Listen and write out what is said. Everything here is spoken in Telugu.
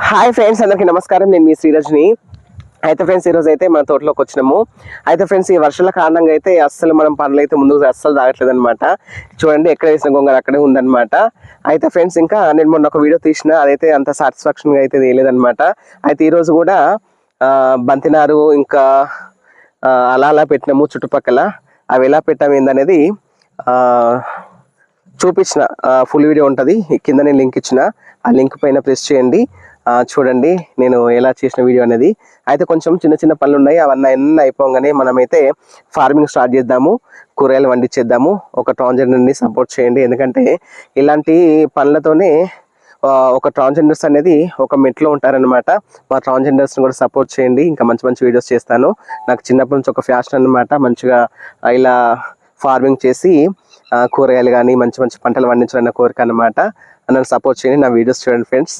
హాయ్ ఫ్రెండ్స్, అందరికీ నమస్కారం. నేను మీ శ్రీరజ్ని. అయితే ఫ్రెండ్స్, ఈరోజు అయితే మన తోటలోకి వచ్చినాము. అయితే ఫ్రెండ్స్, ఈ వర్షాల కారణంగా అయితే అస్సలు మనం పనులు అయితే ముందుకు అస్సలు తాగట్లేదు అనమాట. చూడండి, ఎక్కడ వేసిన గొంగర అక్కడే ఉందన్నమాట. అయితే ఫ్రెండ్స్, ఇంకా నేను మొన్న ఒక వీడియో తీసిన, అదైతే అంత సాటిస్ఫాక్షన్గా అయితే వేయలేదన్నమాట. అయితే ఈరోజు కూడా బంతినారు ఇంకా అలా అలా పెట్టినాము చుట్టుపక్కల. అవి ఎలా పెట్టాము ఏందనేది చూపించిన ఫుల్ వీడియో ఉంటుంది కింద. నేను లింక్ ఇచ్చిన, ఆ లింక్ పైన ప్రెస్ చేయండి, చూడండి నేను ఎలా చేసిన వీడియో అనేది. అయితే కొంచెం చిన్న చిన్న పనులు ఉన్నాయి, అవన్నీ అయిపోగానే మనమైతే ఫార్మింగ్ స్టార్ట్ చేద్దాము, కూరగాయలు వండించేద్దాము. ఒక ట్రాన్స్జెండర్ని సపోర్ట్ చేయండి, ఎందుకంటే ఇలాంటి పనులతోనే ఒక ట్రాన్స్జెండర్స్ అనేది ఒక మెట్లో ఉంటారనమాట. మా ట్రాన్స్జెండర్స్ని కూడా సపోర్ట్ చేయండి. ఇంకా మంచి మంచి వీడియోస్ చేస్తాను. నాకు చిన్నప్పటి నుంచి ఒక ఫ్యాషన్ అనమాట, మంచిగా ఇలా ఫార్మింగ్ చేసి కూరగాయలు కానీ మంచి మంచి పంటలు పండించాలన్న కోరిక అనమాట. నన్ను సపోర్ట్ చేయండి, నా వీడియోస్ చూడండి ఫ్రెండ్స్.